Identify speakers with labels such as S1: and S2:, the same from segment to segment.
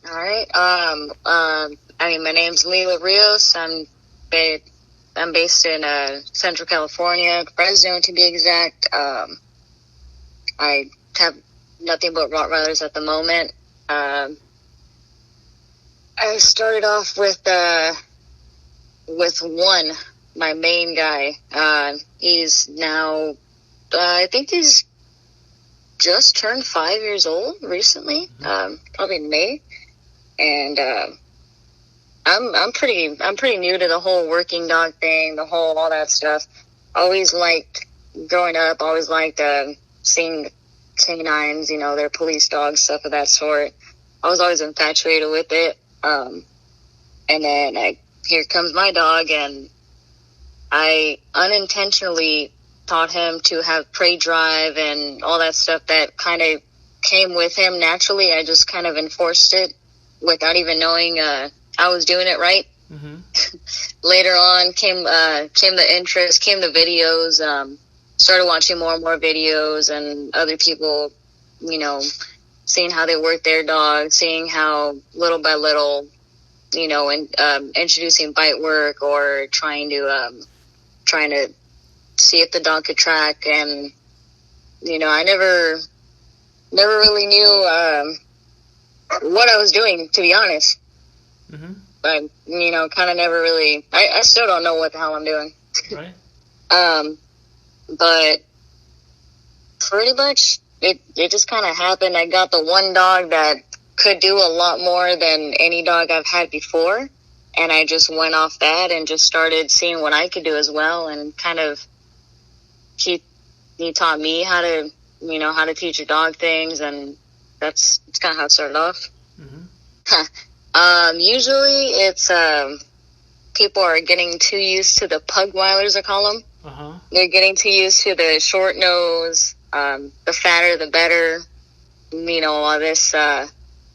S1: All right. My name's Leihla Rios. I'm based in Central California, Fresno to be exact. I have nothing but Rottweilers at the moment. I started off with one, my main guy. He's now, I think he's just turned 5 years old recently, probably in May. And I'm pretty new to the whole working dog thing, all that stuff. Growing up, always liked seeing canines, their police dogs, stuff of that sort. I was always infatuated with it. And then here comes my dog, and I unintentionally taught him to have prey drive and all that stuff that kind of came with him naturally. I just kind of enforced it without even knowing I was doing it right.
S2: Mm-hmm.
S1: Later on came the interest, came the videos, started watching more and more videos and other people, seeing how they work their dogs, seeing how little by little, introducing bite work or trying to see if the dog could track. And, I never really knew what I was doing, to be honest.
S2: Mm-hmm.
S1: But, kind of never really, I still don't know what the hell I'm doing.
S2: Right.
S1: But pretty much it just kind of happened. I got the one dog that could do a lot more than any dog I've had before. And I just went off that and just started seeing what I could do as well. And kind of, he taught me how to teach a dog things. And that's kind of how it started off.
S2: Mm-hmm.
S1: Usually it's, people are getting too used to the Pugweilers, I call them.
S2: Uh-huh.
S1: They're getting too used to the short nose, the fatter, the better, all this,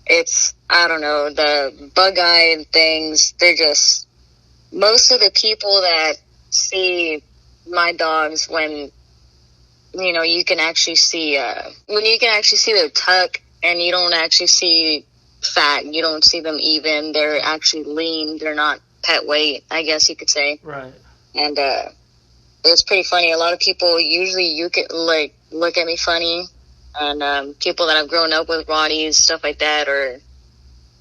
S1: it's, I don't know, the bug-eyed things. They're just, most of the people that see my dogs when, you can actually see, the tuck and you don't actually see fat, you don't see them even, they're actually lean, they're not pet weight, I guess you could say.
S2: Right.
S1: And, it's pretty funny. A lot of people usually look at me funny, and people that I've grown up with, Rotties, stuff like that, or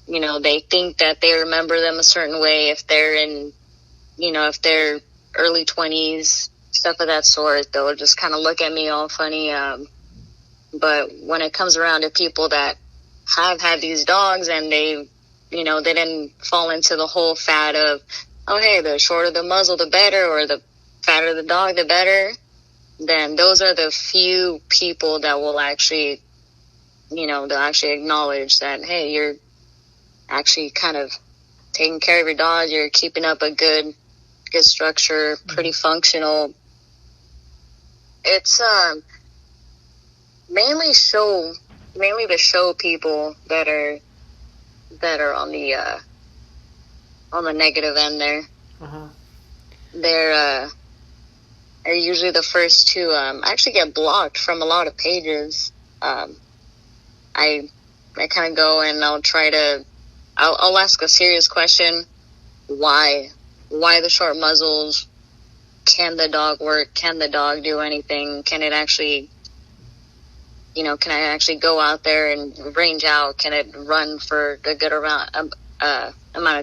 S1: they think that they remember them a certain way if they're in, if they're early 20s, stuff of that sort. They'll just kind of look at me all funny. But when it comes around to people that have had these dogs and they didn't fall into the whole fad of, oh hey, the shorter the muzzle, the better, or the fatter the dog, the better, then those are the few people that will actually, they'll actually acknowledge that, hey, you're actually kind of taking care of your dog, you're keeping up a good structure, pretty functional. It's mainly the show people that are on the negative end there.
S2: Uh-huh.
S1: They're usually the first to actually get blocked from a lot of pages. I kind of go and I'll ask a serious question. Why the short muzzles? Can the dog work? Can the dog do anything? Can it actually, can I actually go out there and range out? Can it run for a good amount of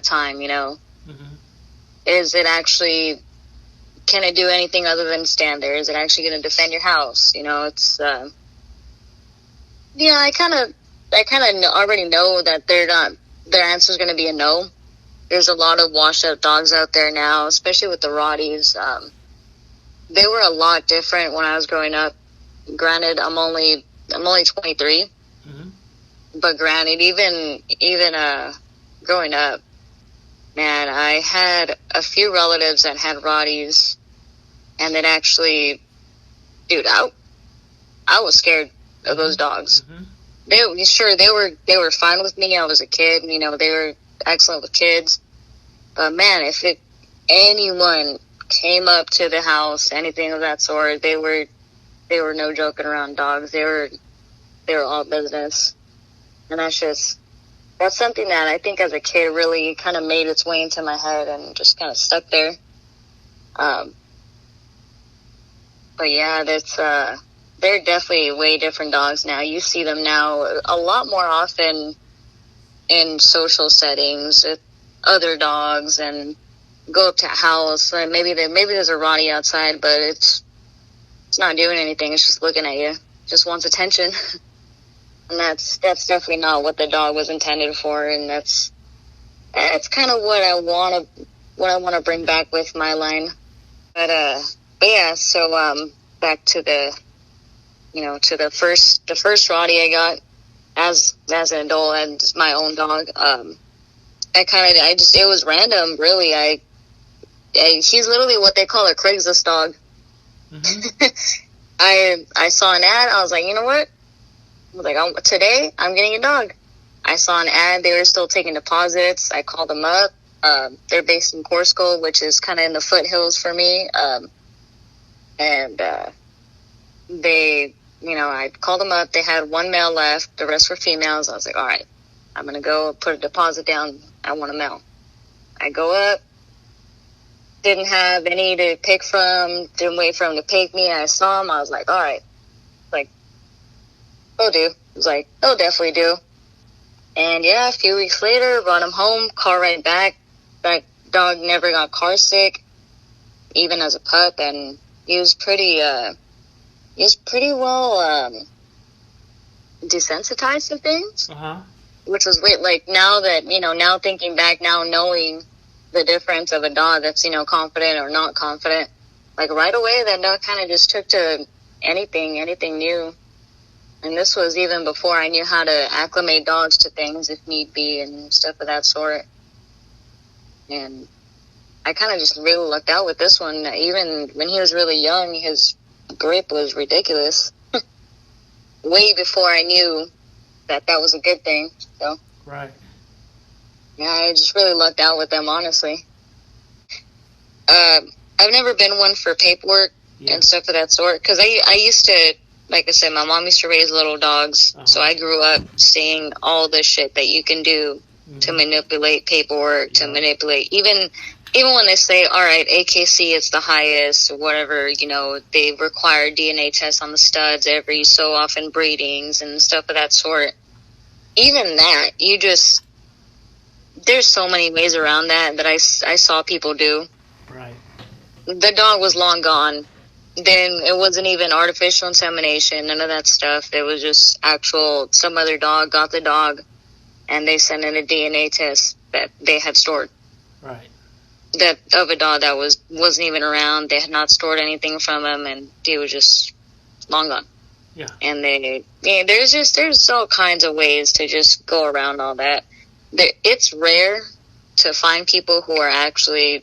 S1: time,
S2: Mm-hmm.
S1: Is it actually, can it do anything other than stand there? Is it actually going to defend your house? It's, I kind of already know that their answer is going to be a no. There's a lot of washed up dogs out there now, especially with the Rotties. They were a lot different when I was growing up. Granted, I'm only 23,
S2: Mm-hmm.
S1: but granted, even growing up, man, I had a few relatives that had Rotties, and that actually, dude, I was scared of those dogs.
S2: Mm-hmm.
S1: They were fine with me. I was a kid, they were excellent with kids. But man, if anyone came up to the house, anything of that sort, they were no joking around dogs. They were all business, and that's just that's something that I think as a kid really kind of made its way into my head and just kind of stuck there. But yeah, they're definitely way different dogs now. You see them now a lot more often in social settings with other dogs, and go up to a house. Like maybe there's a Rottie outside, but it's not doing anything. It's just looking at you. Just wants attention. And that's definitely not what the dog was intended for. And that's kind of what I want to bring back with my line. But yeah. So back to the first Rottie I got as an adult and my own dog. It was random, really. He's literally what they call a Craigslist dog. Mm-hmm. I saw an ad. I was like, you know what? I was like, today I'm getting a dog. I saw an ad. They were still taking deposits. I called them up. They're based in Corsico, which is kind of in the foothills for me. And I called them up. They had one male left. The rest were females. I was like, all right, I'm going to go put a deposit down. I want a male. I go up. Didn't have any to pick from. Didn't wait for him to pick me. I saw him. I was like, all right. Like, they'll do. I was like, they'll definitely do. And yeah, a few weeks later, brought him home, car ride back. That dog never got car sick, even as a pup. And he was pretty well desensitized to things. Uh-huh. Which was weird. Like, now thinking back, now knowing the difference of a dog that's, confident or not confident, like right away, that dog kind of just took to anything new. And this was even before I knew how to acclimate dogs to things if need be and stuff of that sort. And I kind of just really lucked out with this one. Even when he was really young, his grip was ridiculous. Way before I knew that was a good thing. So
S2: right.
S1: Yeah, I just really lucked out with them, honestly. I've never been one for paperwork and stuff of that sort, because I used to, like I said, my mom used to raise little dogs, so I grew up seeing all the shit that you can do to manipulate paperwork, to manipulate, even when they say, all right, AKC is the highest, whatever, they require DNA tests on the studs every so often, breedings and stuff of that sort. Even that, there's so many ways around that I saw people do.
S2: Right.
S1: The dog was long gone. Then it wasn't even artificial insemination, none of that stuff. It was just some other dog got the dog, and they sent in a DNA test that they had stored.
S2: Right.
S1: That of a dog that wasn't even around. They had not stored anything from him, and he was just long gone.
S2: Yeah. And
S1: there's all kinds of ways to just go around all that. It's rare to find people who are actually,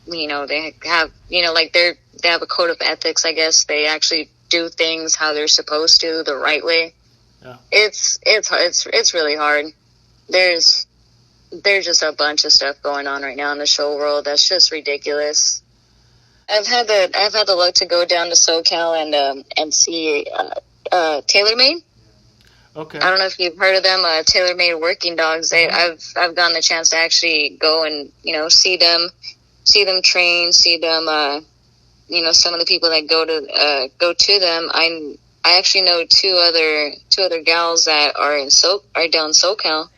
S1: they have, they have a code of ethics, I guess. They actually do things how they're supposed to, the right way.
S2: Yeah.
S1: It's really hard. There's just a bunch of stuff going on right now in the show world that's just ridiculous. I've had the luck to go down to SoCal and see TaylorMade.
S2: Okay.
S1: I don't know if you've heard of them, TaylorMade Working Dogs. I've gotten the chance to actually go and see them train, see them. Some of the people that go to them. I actually know two other gals that are down SoCal,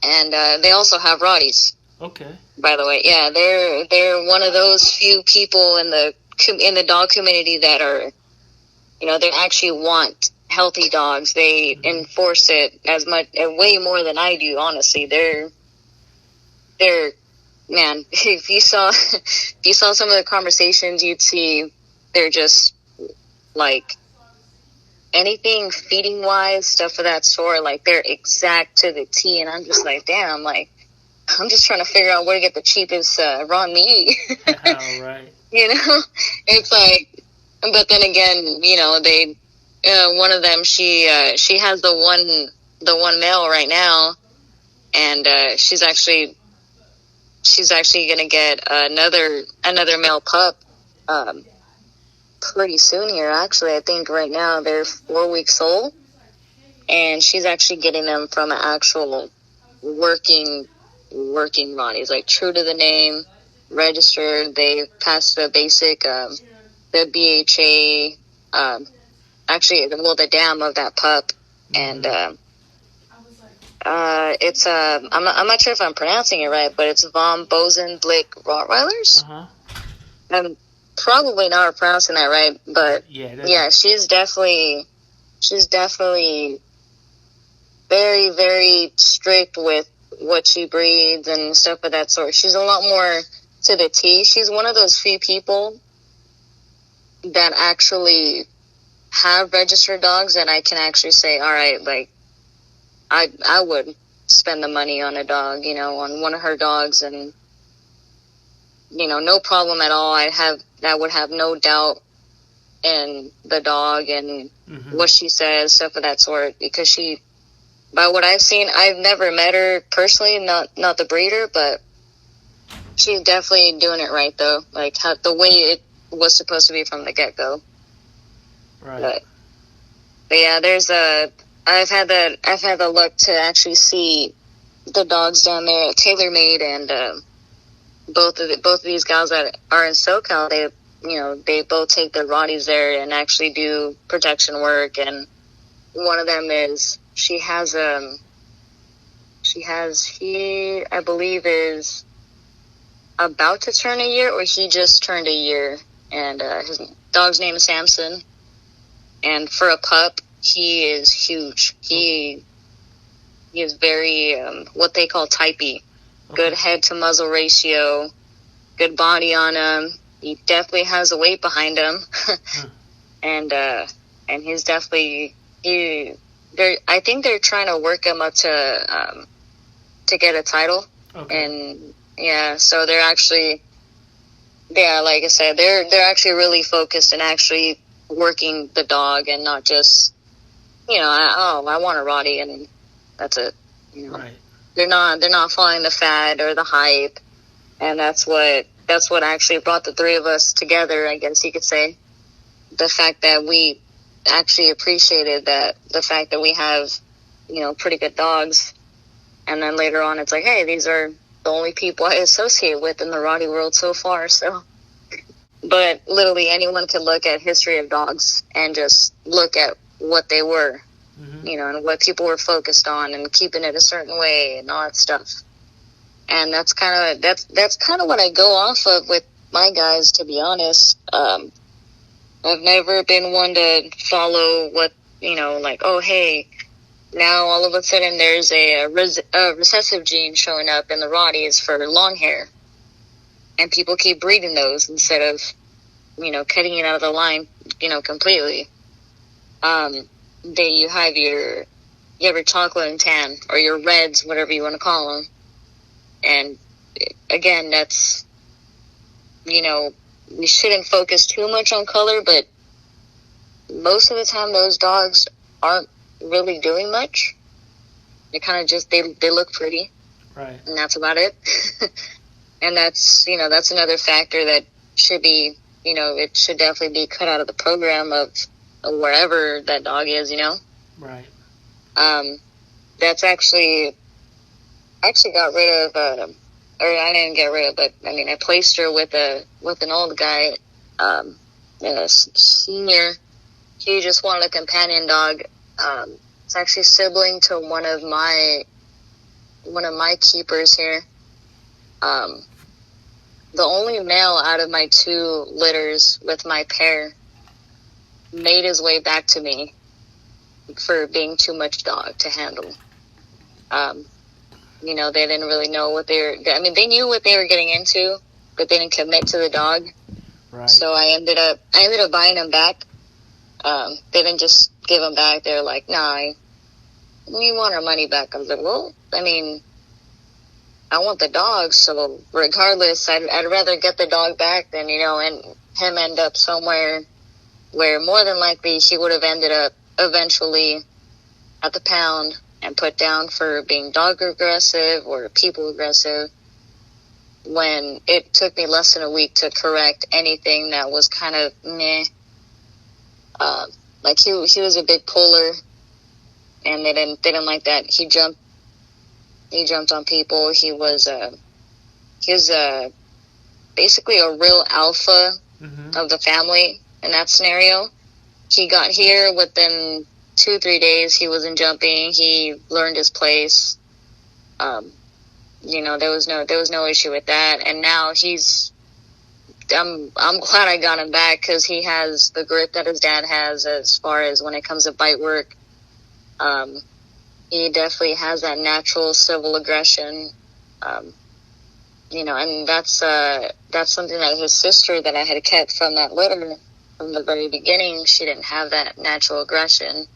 S1: and they also have Rotties.
S2: Okay.
S1: By the way, yeah, they're one of those few people in the dog community that are, they actually want healthy dogs. They enforce it as much, way more than I do. Honestly, they're man. If you saw some of the conversations, you'd see they're just like anything feeding wise, stuff of that sort. Like they're exact to the T, and I'm just like, damn. Like I'm just trying to figure out where to get the cheapest raw meat.
S2: Oh, right.
S1: It's like, but then again, they. One of them, she has the one male right now, and she's actually gonna get another male pup pretty soon here. Actually, I think right now they're 4 weeks old, and she's actually getting them from an actual working Rotties, like true to the name, registered. They passed the basic, the BHA, actually, well, the dam of that pup, and it's I'm not sure if I'm pronouncing it right, but it's Von Bozen Blick Rottweilers. I'm probably not pronouncing that right, but yeah, she's definitely very, very strict with what she breeds and stuff of that sort. She's a lot more to the T. She's one of those few people that actually have registered dogs that I can actually say, all right, like, I would spend the money on a dog, you know, on one of her dogs, and, you know, no problem at all. I would have no doubt in the dog and what she says, stuff of that sort, because she, by what I've seen, I've never met her personally, not the breeder, but she's definitely doing it right, though, like the way it was supposed to be from the get-go.
S2: Right.
S1: But yeah, I've had the luck to actually see the dogs down there at TaylorMade, and both of these gals that are in SoCal, they both take their Rotties there and actually do protection work. And one of them is he I believe is about to turn a year, or he just turned a year, and his dog's name is Samson. And for a pup, he is huge. He is very, what they call typey. Okay. Good head to muzzle ratio, good body on him. He definitely has a weight behind him. And he's definitely, I think they're trying to work him up to get a title. Okay. And yeah, so they're actually, like I said, they're actually really focused and actually working the dog, and not just, you know, I want a Rottie and that's it. You know? Right. They're not following the fad or the hype, and that's what actually brought the three of us together, I guess you could say. The fact that we actually appreciated the fact that we have, you know, pretty good dogs, and then later on it's like, hey, these are the only people I associate with in the Rottie world so far, so. But literally anyone can look at history of dogs and just look at what they were, you know, and what people were focused on, and keeping it a certain way and all that stuff. And that's kind of what I go off of with my guys, to be honest. I've never been one to follow what, you know, like, oh, hey, now all of a sudden there's a recessive gene showing up in the Rotties for long hair. And people keep breeding those instead of, you know, cutting it out of the line, you know, completely. You have your chocolate and tan, or your reds, whatever you want to call them. And again, that's, you know, we shouldn't focus too much on color, but most of the time those dogs aren't really doing much. They kind of just, they look pretty. Right. And that's about it. And that's, you know, that's another factor that should be, you know, it should definitely be cut out of the program of wherever that dog is, you know? Right. That's actually got rid of, or I didn't get rid of, but I mean, I placed her with an old guy, a senior. He just wanted a companion dog. It's actually sibling to one of my keepers here. The only male out of my two litters with my pair made his way back to me for being too much dog to handle. You know, they didn't really know what they knew what they were getting into, but they didn't commit to the dog. Right. So I ended up buying him back. They didn't just give him back. They were like, nah, we want our money back. I was like, well, I mean, I want the dog, so regardless, I'd rather get the dog back than, you know, and him end up somewhere where more than likely he would have ended up eventually at the pound and put down for being dog aggressive or people aggressive, when it took me less than a week to correct anything that was kind of meh. Like he was a big puller, and they didn't like that. He jumped on people. He was basically a real alpha of the family in that scenario. He got here within 2-3 days. He wasn't jumping. He learned his place. There was no issue with that. And now I'm glad I got him back, because he has the grit that his dad has as far as when it comes to bite work. He definitely has that natural civil aggression. And that's something that his sister that I had kept from that litter from the very beginning. She didn't have that natural aggression,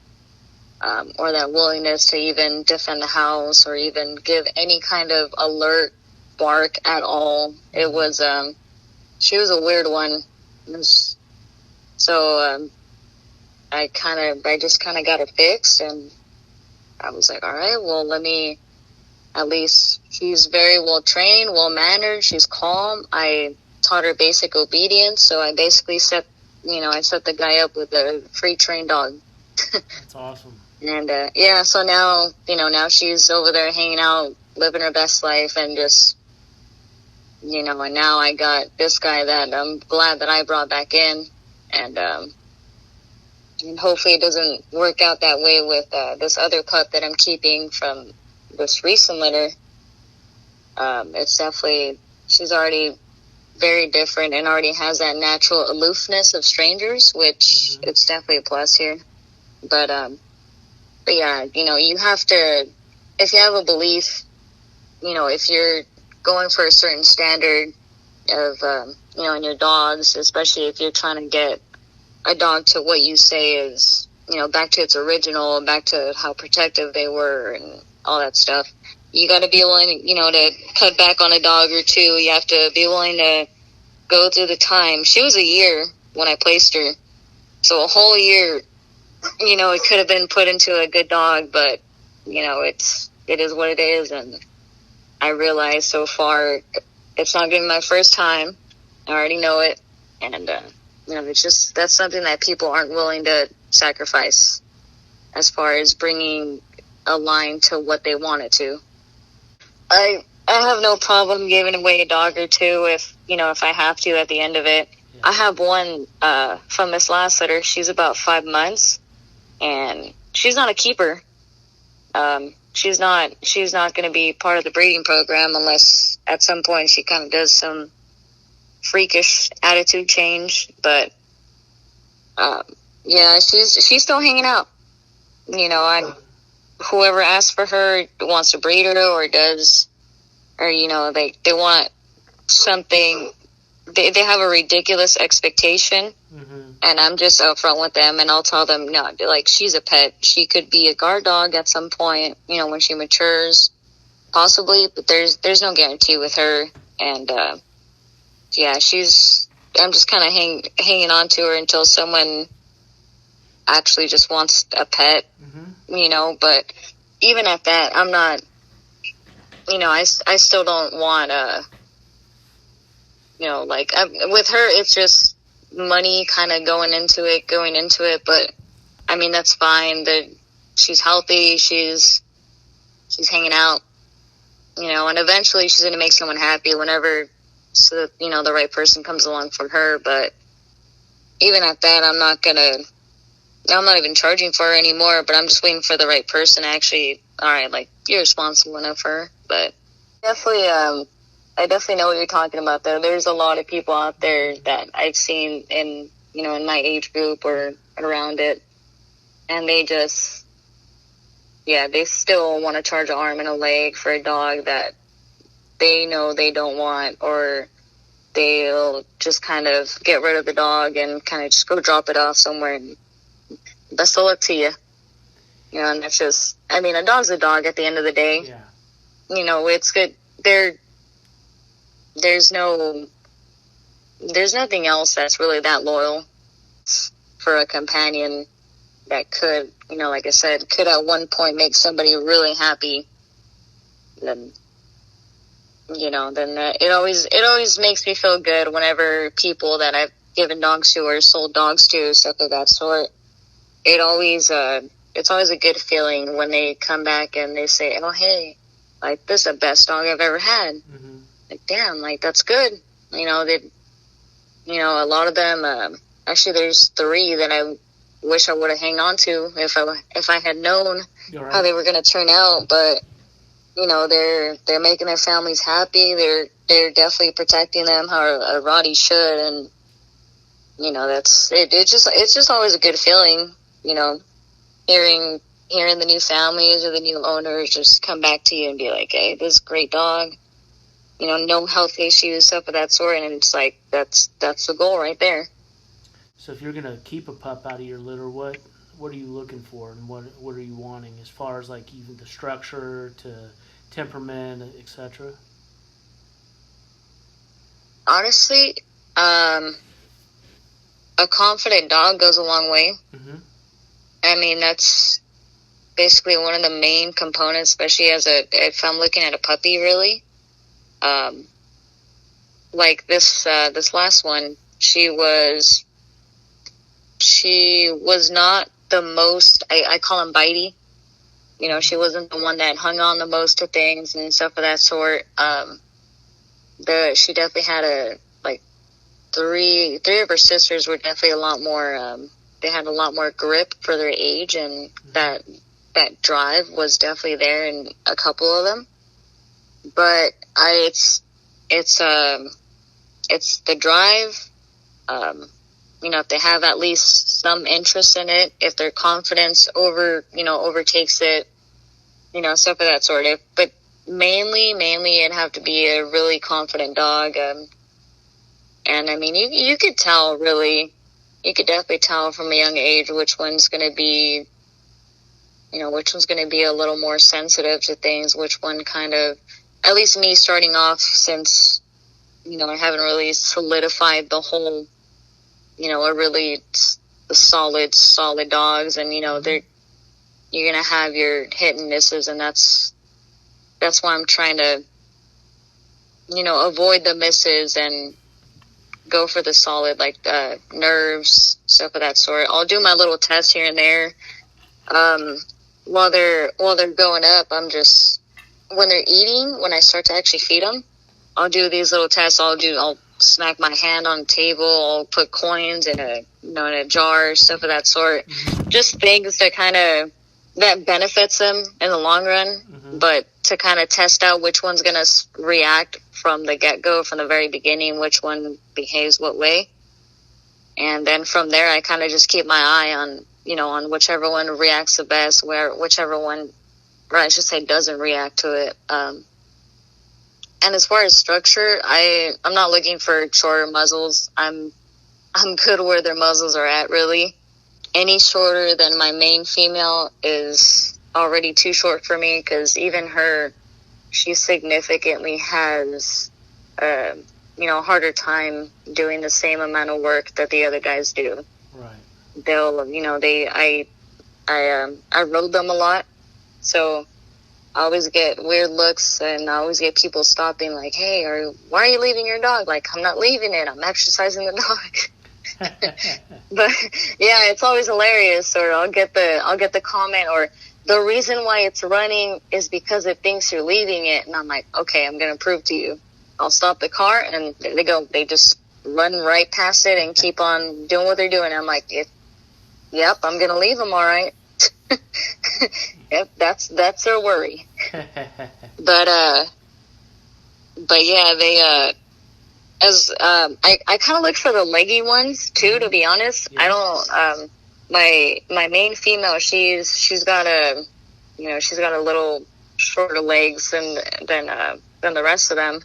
S1: or that willingness to even defend the house or even give any kind of alert bark at all. It was, she was a weird one. So, I just kind of got her fixed, and I was like, all right, well, she's very well trained, well mannered, she's calm. I taught her basic obedience, so I basically set the guy up with a free trained dog.
S2: That's awesome.
S1: And so now she's over there hanging out, living her best life, and just, and now I got this guy that I'm glad that I brought back in, and hopefully it doesn't work out that way with this other pup that I'm keeping from this recent litter. It's definitely, she's already very different and already has that natural aloofness of strangers, which it's definitely a plus here. But yeah, you have to, if you have a belief, if you're going for a certain standard of, in your dogs, especially if you're trying to get a dog to what you say is, back to its original, back to how protective they were and all that stuff. You got to be willing, to cut back on a dog or two. You have to be willing to go through the time. She was a year when I placed her. So a whole year, it could have been put into a good dog, but, it is what it is. And I realized so far it's not going to be my first time. I already know it. And, it's just, that's something that people aren't willing to sacrifice as far as bringing a line to what they want it to. I have no problem giving away a dog or two if I have to at the end of it. Yeah. I have one from this last litter. She's about 5 months, and she's not a keeper. She's not going to be part of the breeding program unless at some point she kind of does some freakish attitude change. But she's still hanging out. Whoever asks for her wants to breed her they want something. They have a ridiculous expectation, and I'm just upfront with them, and I'll tell them, no, she's a pet. She could be a guard dog at some point, when she matures, possibly, but there's no guarantee with her. And I'm just kind of hanging on to her until someone actually just wants a pet, but even at that, I'm not, I still don't want with her, it's just money kind of going into it, but I mean, that's fine. That she's healthy, she's hanging out, and eventually she's going to make someone happy whenever, the right person comes along for her. But even at that, I'm not even charging for her anymore, but I'm just waiting for the right person to actually, all right, you're responsible enough for her. But definitely, I definitely know what you're talking about, though. There's a lot of people out there that I've seen in my age group or around it, and they just, they still want to charge an arm and a leg for a dog that they know they don't want, or they'll just kind of get rid of the dog and kind of just go drop it off somewhere. And best of luck to you. And that's just, I mean, a dog's a dog at the end of the day.
S2: Yeah.
S1: It's good. There's nothing else that's really that loyal for a companion that could, like I said, could at one point make somebody really happy. Then, it always makes me feel good whenever people that I've given dogs to or sold dogs to, stuff of that sort. It it's always a good feeling when they come back and they say, oh, hey, like, this is the best dog I've ever had.
S2: Mm-hmm.
S1: Like, damn, like, that's good. You know, a lot of them, actually there's 3 that I wish I would have hung on to if I had known how they were going to turn out. But, you know, they're making their families happy. They're definitely protecting them how a Rottie should. And, you know, it's just always a good feeling, you know, hearing the new families or the new owners just come back to you and be like, hey, this is a great dog. You know, no health issues, stuff of that sort. And it's like, that's the goal right there.
S2: So if you're going to keep a pup out of your litter, what are you looking for, and what are you wanting as far as like even the structure to temperament, etc.?
S1: Honestly, a confident dog goes a long way.
S2: Mm-hmm.
S1: I mean, that's basically one of the main components, especially if I'm looking at a puppy, really. Like this last one, she was not the most, I call him bitey. You know, she wasn't the one that hung on the most to things and stuff of that sort. She definitely had three of her sisters were definitely a lot more, they had a lot more grip for their age, and that drive was definitely there in a couple of them. But it's the drive, you know, if they have at least some interest in it, if their confidence overtakes it, you know, stuff of that sort. But mainly it'd have to be a really confident dog. And I mean, you could tell, really, you could definitely tell from a young age which one's going to be a little more sensitive to things, which one kind of, at least me starting off, since, you know, I haven't really solidified the whole, you know, the solid dogs, and, you know, you're going to have your hit and misses, and that's why I'm trying to, you know, avoid the misses and go for the solid, like nerves, stuff of that sort. I'll do my little tests here and there. While they're going up, when they're eating, when I start to actually feed them, I'll do these little tests. I'll smack my hand on the table. I'll put coins in a jar, stuff of that sort.
S2: Mm-hmm.
S1: Just things that benefits them in the long run,
S2: mm-hmm.
S1: but to kind of test out which one's going to react from the get-go, from the very beginning, which one behaves what way. And then from there, I kind of just keep my eye on, you know, on whichever one reacts the best, whichever one, or I should say, doesn't react to it. And as far as structure, I'm not looking for shorter muzzles. I'm good where their muzzles are at, really. Any shorter than my main female is already too short for me, because even her, she significantly has, you know, a harder time doing the same amount of work that the other guys do.
S2: Right.
S1: They'll, you know, I rode them a lot, so I always get weird looks, and I always get people stopping like, hey, why are you leaving your dog? Like, I'm not leaving it, I'm exercising the dog. But yeah, it's always hilarious. Or I'll get the comment, or the reason why it's running is because it thinks you're leaving it. And I'm like, okay, I'm going to prove to you. I'll stop the car, and there they go. They just run right past it and keep on doing what they're doing. I'm like, yep, I'm going to leave them. All right. Yep, that's their worry. But yeah, they, I kind of look for the leggy ones too, to be honest. Yeah. I don't, my main female, she's got a little shorter legs than the rest of them.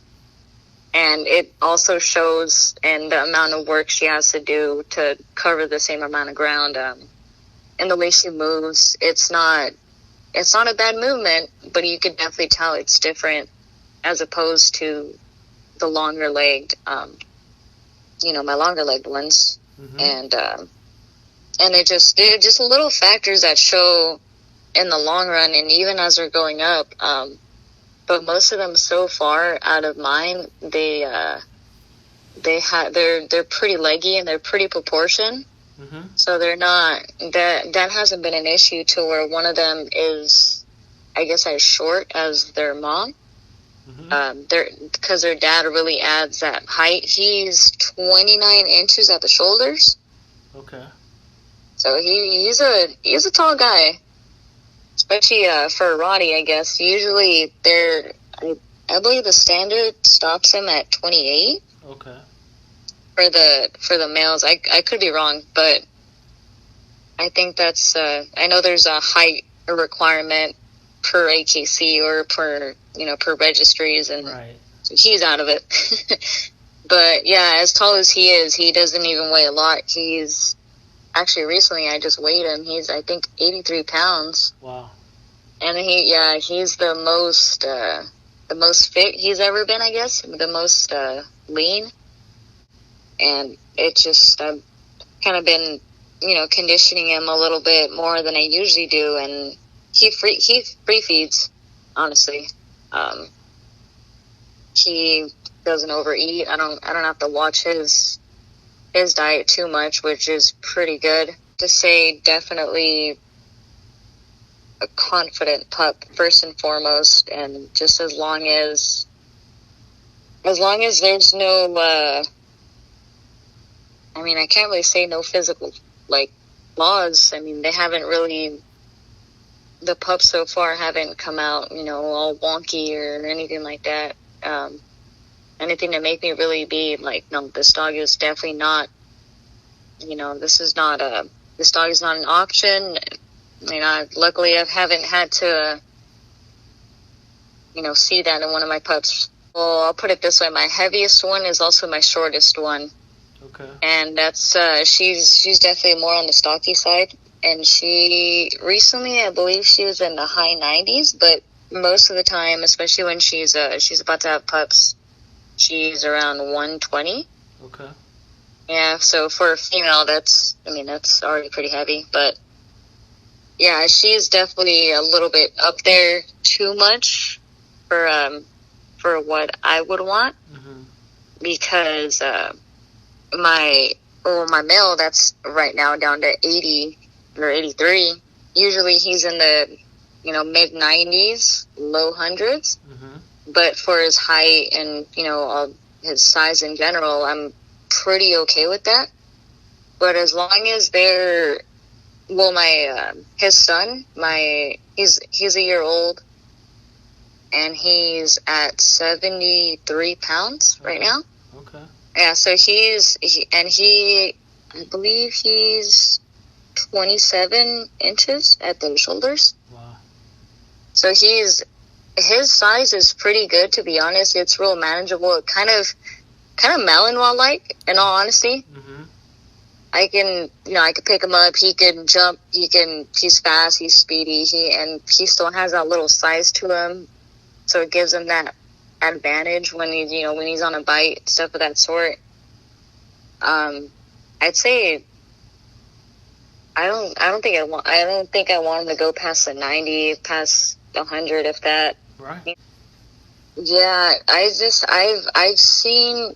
S1: And it also shows in the amount of work she has to do to cover the same amount of ground. And the way she moves, it's not a bad movement, but you could definitely tell it's different as opposed to the longer legged, my longer legged ones. Mm-hmm. And it just little factors that show in the long run, and even as they're going up. But most of them so far out of mine, they're pretty leggy and they're pretty proportioned.
S2: Mm-hmm.
S1: So they're not, that hasn't been an issue to where one of them is, I guess, as short as their mom. Because their dad really adds that height. He's 29 inches at the shoulders.
S2: Okay.
S1: So he's a tall guy, especially for a Roddy, I guess. Usually I believe the standard stops him at 28.
S2: Okay.
S1: For the males. I could be wrong, but I think that's I know there's a height requirement per AKC or per registries, and
S2: right.
S1: He's out of it. But yeah, as tall as he is, he doesn't even weigh a lot. He's actually recently I just weighed him. He's I think 83 pounds.
S2: Wow.
S1: And he's the most fit he's ever been, I guess. The most lean. And it just I've kind of been conditioning him a little bit more than I usually do, and he free feeds, honestly. He doesn't overeat. I don't have to watch his diet too much, which is pretty good. To say definitely a confident pup first and foremost, and just as long as there's no I can't really say no physical laws. They haven't really, the pups so far haven't come out all wonky or anything like that. Anything to make me really be like, no, this dog is definitely not, this dog is not an option. Luckily I haven't had to, see that in one of my pups. Well, I'll put it this way. My heaviest one is also my shortest one.
S2: Okay.
S1: And that's, she's definitely more on the stocky side. And she, recently, I believe she was in the high 90s, but most of the time, especially when she's about to have pups, she's around 120.
S2: Okay.
S1: Yeah, so for a female, that's already pretty heavy. But yeah, she's definitely a little bit up there too much for what I would want.
S2: Mm-hmm.
S1: Because my male, that's right now down to 80 or 83. Usually he's in the mid 90s, low hundreds.
S2: Mm-hmm.
S1: But for his height and all his size in general, I'm pretty okay with that. But as long as they're, well, his son, he's a year old, and he's at 73 pounds right now.
S2: Okay.
S1: Yeah, so I believe he's 27 inches at the shoulders.
S2: Wow.
S1: So his size is pretty good, to be honest. It's real manageable. Kind of Malinois-like, in all honesty.
S2: Mm-hmm.
S1: I can pick him up. He can jump. He's fast. He's speedy. He still has that little size to him. So it gives him that advantage when he's on a bite, stuff of that sort. I'd say I don't think I want him to go past the 90, past the 100, if that.
S2: Right.
S1: Yeah, I've seen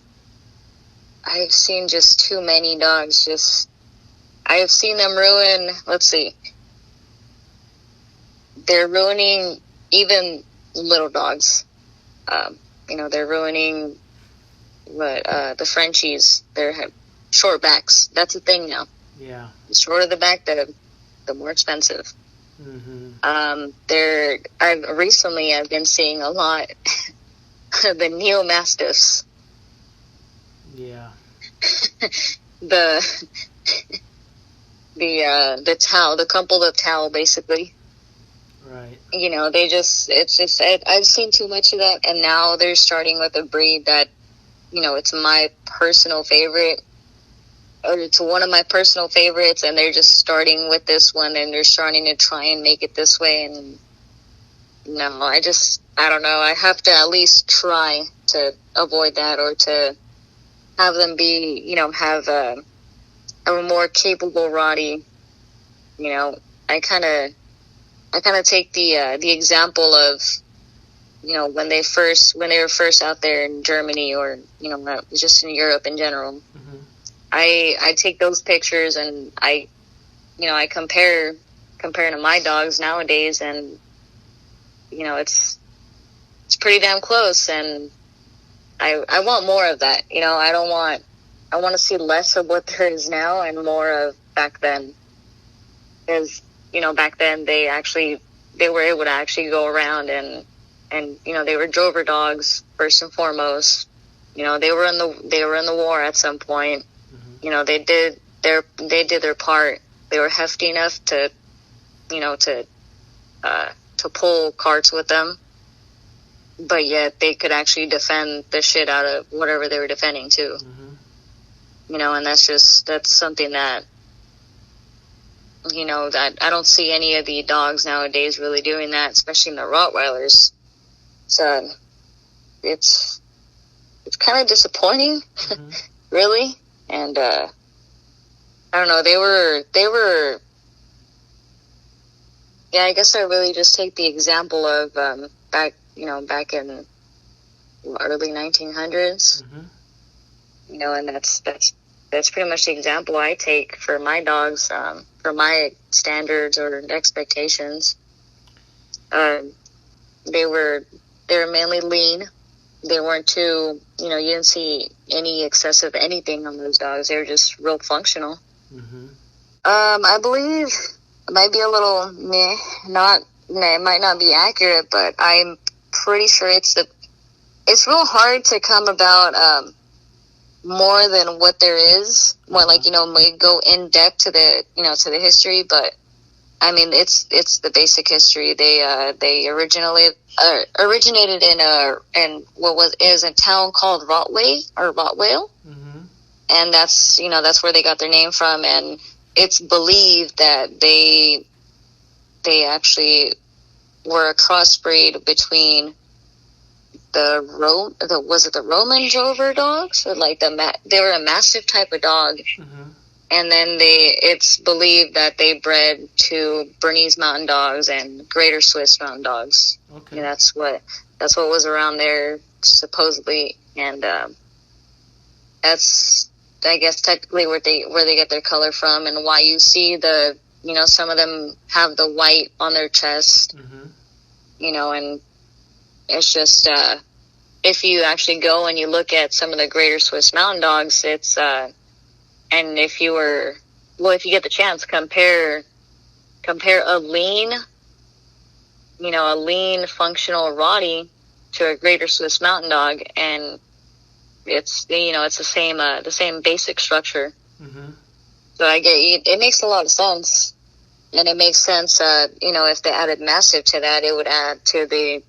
S1: just too many dogs. I've seen them ruin. Let's see. They're ruining even little dogs. They're ruining the Frenchies. They're short backs. That's a thing now.
S2: Yeah.
S1: The shorter the back, the more expensive.
S2: Mm-hmm.
S1: I've been seeing a lot the Neo Mastiffs.
S2: Yeah.
S1: the towel, the couple of towel, basically.
S2: Right.
S1: I've seen too much of that, and now they're starting with a breed that, it's my personal favorite, or it's one of my personal favorites, and they're just starting with this one, and they're starting to try and make it this way, and no, I don't know, I have to at least try to avoid that, or to have them be, have a more capable Roddy. I kind of take the example of, when they were first out there in Germany, or just in Europe in general.
S2: Mm-hmm.
S1: I take those pictures and I compare to my dogs nowadays, and it's pretty damn close, and I want more of that. I want to see less of what there is now and more of back then, because back then they were able to actually go around and they were drover dogs first and foremost. They were in the war at some point.
S2: Mm-hmm.
S1: They did their part. They were hefty enough to pull carts with them, but yet they could actually defend the shit out of whatever they were defending too.
S2: Mm-hmm.
S1: And that's something that that I don't see any of the dogs nowadays really doing that, especially in the Rottweilers. So it's kind of disappointing,
S2: mm-hmm.
S1: really. And I don't know. They were. Yeah, I guess I really just take the example of back in early 1900s.
S2: Mm-hmm.
S1: And that's pretty much the example I take for my dogs, for my standards or expectations. They were mainly lean. They weren't too, you didn't see any excessive anything on those dogs. They were just real functional.
S2: Mm-hmm.
S1: I believe it might be a little it might not be accurate, but I'm pretty sure it's real hard to come about more than what there is. More like we go in depth to the to the history, but I mean it's the basic history. They originated in what is a town called Rottweil,
S2: mm-hmm.
S1: and that's where they got their name from. And it's believed that they actually were a crossbreed between the Roman drover dogs, or like they were a mastiff type of dog,
S2: Mm-hmm.
S1: and then it's believed that they bred to Bernese Mountain Dogs and Greater Swiss Mountain Dogs.
S2: Okay.
S1: And that's what was around there supposedly, and that's I guess technically where they get their color from, and why you see some of them have the white on their chest.
S2: Mm-hmm.
S1: And it's just if you actually go and you look at some of the Greater Swiss Mountain Dogs, it's and if you get the chance, compare a lean functional Rottie to a Greater Swiss Mountain Dog, and it's the same basic structure.
S2: Mm-hmm.
S1: So it makes a lot of sense, and it makes sense. If they added massive to that, it would add to the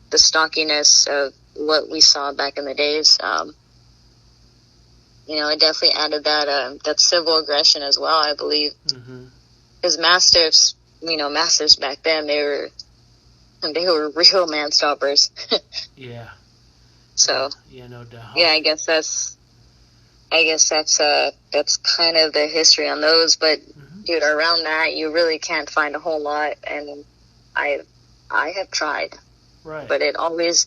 S1: the stockiness of what we saw back in the days. It definitely added that civil aggression as well, I believe. Because mastiffs back then, they were real man stoppers.
S2: Yeah.
S1: So
S2: yeah, no doubt.
S1: Yeah, I guess that's kind of the history on those. But dude, around that, you really can't find a whole lot, and I have tried,
S2: right?
S1: But it always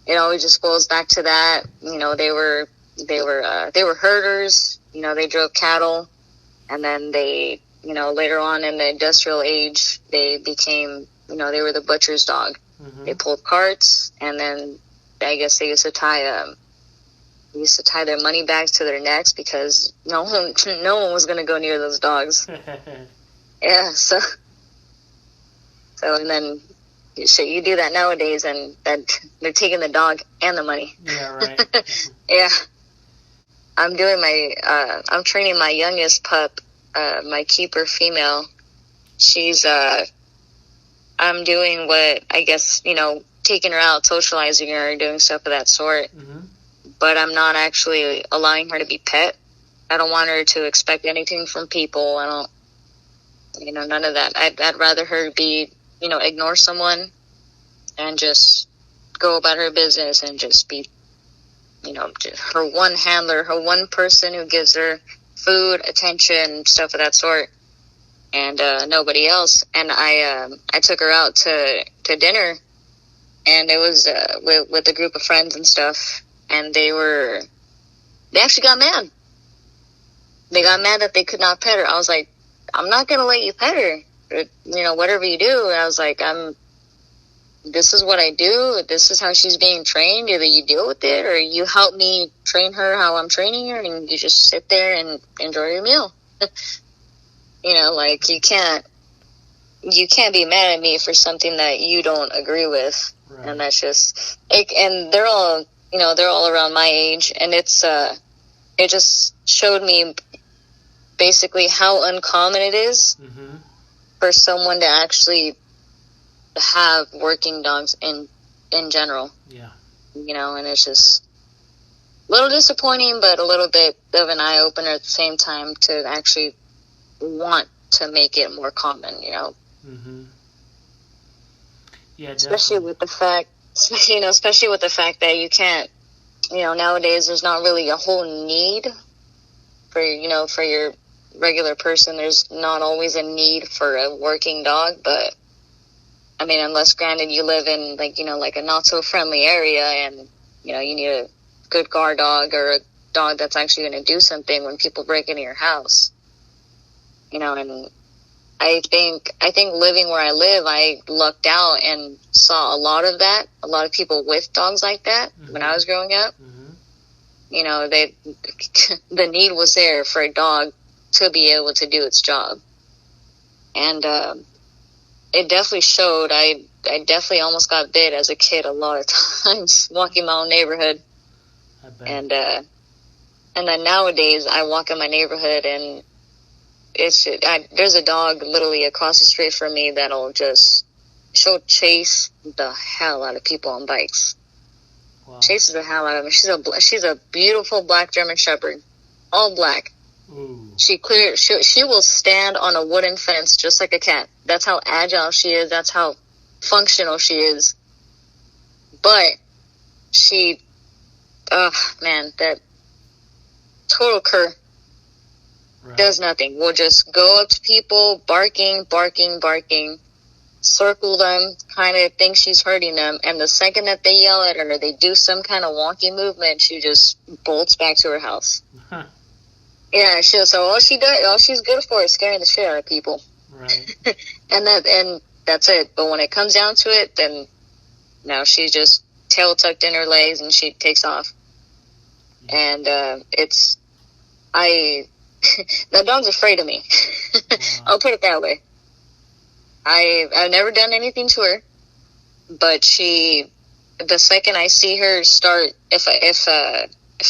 S1: just goes back to that. They were herders. They drove cattle, and then they later on in the industrial age, they became they were the butcher's dog.
S2: Mm-hmm.
S1: They pulled carts, and then I guess they used to tie their money bags to their necks, because no one was going to go near those dogs. Yeah, so and then you do that nowadays, and that they're taking the dog and the money.
S2: Yeah, right.
S1: Yeah, I'm training my youngest pup, my keeper female. She's I'm doing what I guess taking her out, socializing her, doing stuff of that sort.
S2: Mm-hmm.
S1: But I'm not actually allowing her to be pet. I don't want her to expect anything from people. I don't, none of that. I'd rather her be, ignore someone and just go about her business and just be, her one handler, her one person who gives her food, attention, stuff of that sort, and nobody else. And I took her out to dinner, and it was with a group of friends and stuff. And they actually got mad. They got mad that they could not pet her. I was like, I'm not going to let you pet her. Whatever you do. And I was like, this is what I do. This is how she's being trained. Either you deal with it or you help me train her how I'm training her, and you just sit there and enjoy your meal. Like you can't be mad at me for something that you don't agree with. Right. And that's just it. And they're all around my age, and it just showed me basically how uncommon it is for someone to actually have working dogs in general. Yeah. And it's just a little disappointing, but a little bit of an eye-opener at the same time to actually want to make it more common, Yeah, especially with the fact that you can't, nowadays there's not really a whole need for your regular person. There's not always a need for a working dog, but I mean, unless granted you live in like a not so friendly area and, you need a good guard dog or a dog that's actually going to do something when people break into your house, and I think living where I live, I lucked out and saw a lot of that, a lot of people with dogs like that when I was growing up. The need was there for a dog to be able to do its job. And, it definitely showed. I definitely almost got bit as a kid a lot of times walking my own neighborhood. I bet. And then nowadays I walk in my neighborhood and there's a dog literally across the street from me she'll chase the hell out of people on bikes. Wow. Chases the hell out of them. She's a beautiful black German Shepherd, all black. Ooh. She will stand on a wooden fence just like a cat. That's how agile she is. That's how functional she is. But that total cur does nothing. Will just go up to people, barking, circle them, kind of think she's hurting them. And the second that they yell at her, or they do some kind of wonky movement, she just bolts back to her house. Yeah, so all she's good for is scaring the shit out of people. Right. and that's it. But when it comes down to it, then no, she's just tail tucked in her legs and she takes off. Yeah. And that dog's afraid of me. Wow. I'll put it that way. I've never done anything to her, but the second I see her start, if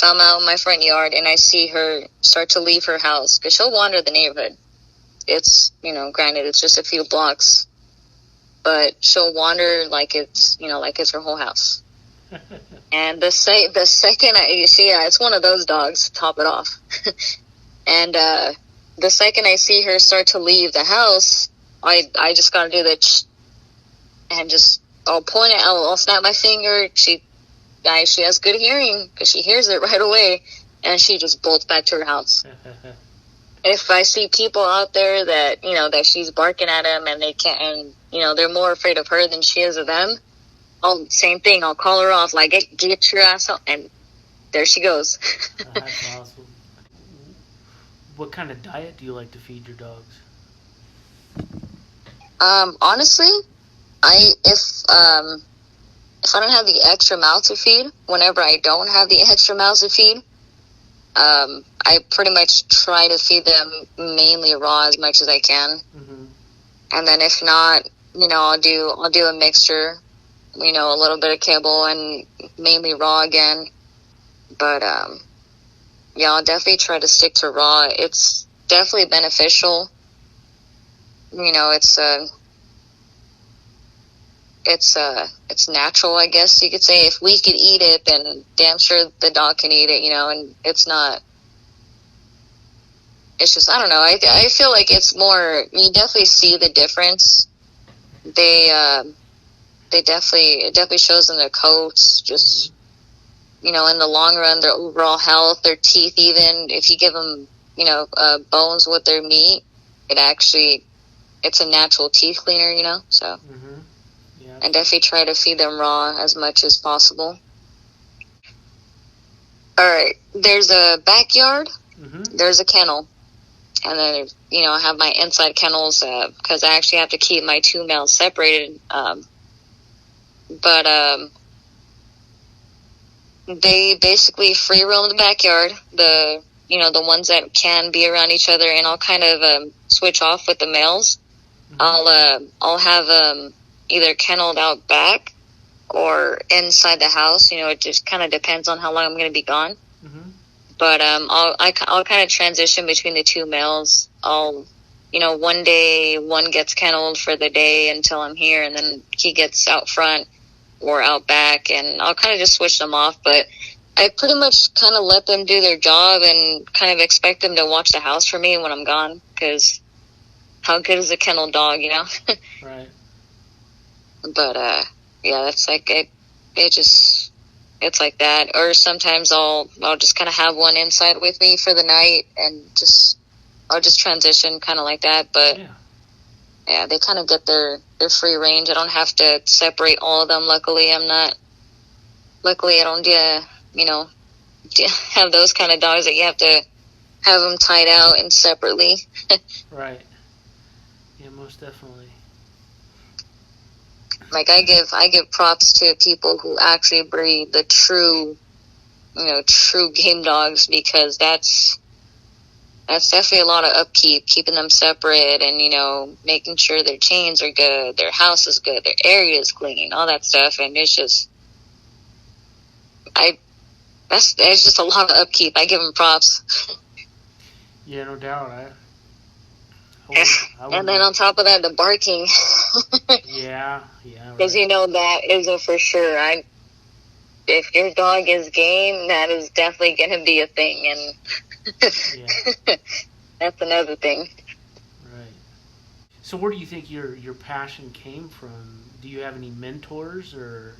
S1: I'm out in my front yard and I see her start to leave her house, because she'll wander the neighborhood. It's, granted, it's just a few blocks, but she'll wander like it's her whole house. And the second it's one of those dogs to top it off. And the second I see her start to leave the house, I just gotta do that, and just I'll point it. I'll snap my finger. She has good hearing because she hears it right away, and she just bolts back to her house. If I see people out there that that she's barking at them and they can't, and they're more afraid of her than she is of them, same thing. I'll call her off, like get your ass out, and there she goes.
S2: That's awesome. What kind of diet do you like to feed your dogs?
S1: Honestly, if I don't have the extra mouth to feed, whenever I don't have the extra mouth to feed, I pretty much try to feed them mainly raw as much as I can. Mm-hmm. And then if not, I'll do a mixture, a little bit of kibble and mainly raw again. But, I'll definitely try to stick to raw. It's definitely beneficial. It's natural, I guess you could say. If we could eat it, then damn sure the dog can eat it, and it's just, I don't know. I feel like it's more, you definitely see the difference. It definitely shows in their coats, just, in the long run, their overall health, their teeth, even if you give them, bones with their meat, it's a natural teeth cleaner, so. Mm-hmm. Yeah. And definitely try to feed them raw as much as possible. All right. There's a backyard. Mm-hmm. There's a kennel. And then, I have my inside kennels because I actually have to keep my 2 males separated. But they basically free roam the backyard. The ones that can be around each other, and I'll kind of switch off with the males. Mm-hmm. I'll have either kenneled out back or inside the house. It just kind of depends on how long I'm going to be gone. Mm-hmm. But I'll kind of transition between the 2 males. I'll, one day one gets kenneled for the day until I'm here, and then he gets out front or out back, and I'll kind of just switch them off. But I pretty much kind of let them do their job and kind of expect them to watch the house for me when I'm gone, because how good is a kennel dog,
S2: Right.
S1: But yeah, that's like it's like that. Or sometimes I'll just kind of have one inside with me for the night, and I'll just transition kind of like that. But yeah, they kind of get their free range. I don't have to separate all of them. Luckily, I don't have those kind of dogs that you have to have them tied out and separately.
S2: Right. Yeah, most definitely.
S1: Like I give props to people who actually breed the true game dogs, because that's definitely a lot of upkeep, keeping them separate, and making sure their chains are good, their house is good, their area is clean, all that stuff. And it's just it's just a lot of upkeep. I give them props.
S2: Yeah, no doubt.
S1: And then on top of that, the barking.
S2: Yeah, right.
S1: Because that isn't for sure. If your dog is game, that is definitely going to be a thing, and that's another thing.
S2: Right. So where do you think your passion came from? Do you have any mentors, or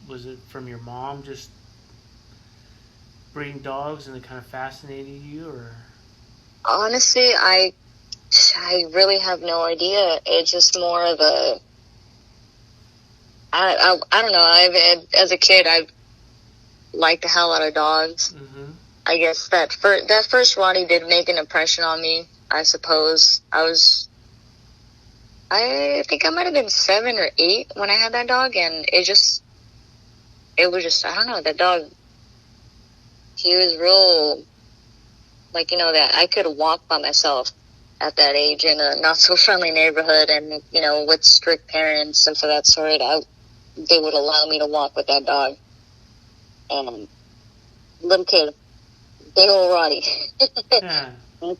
S2: was it from your mom just breeding dogs and it kind of fascinated you? Or
S1: honestly, I really have no idea. It's just more of a I don't know. As a kid, I liked the hell out of dogs. Mm-hmm. I guess that first Ronnie did make an impression on me, I suppose. I think I might have been 7 or 8 when I had that dog, and it was just, I don't know, that dog, he was real, like, that I could walk by myself at that age in a not so friendly neighborhood, and, with strict parents and for that sort, they would allow me to walk with that dog. And little kid, big old Roddy. Yeah. And,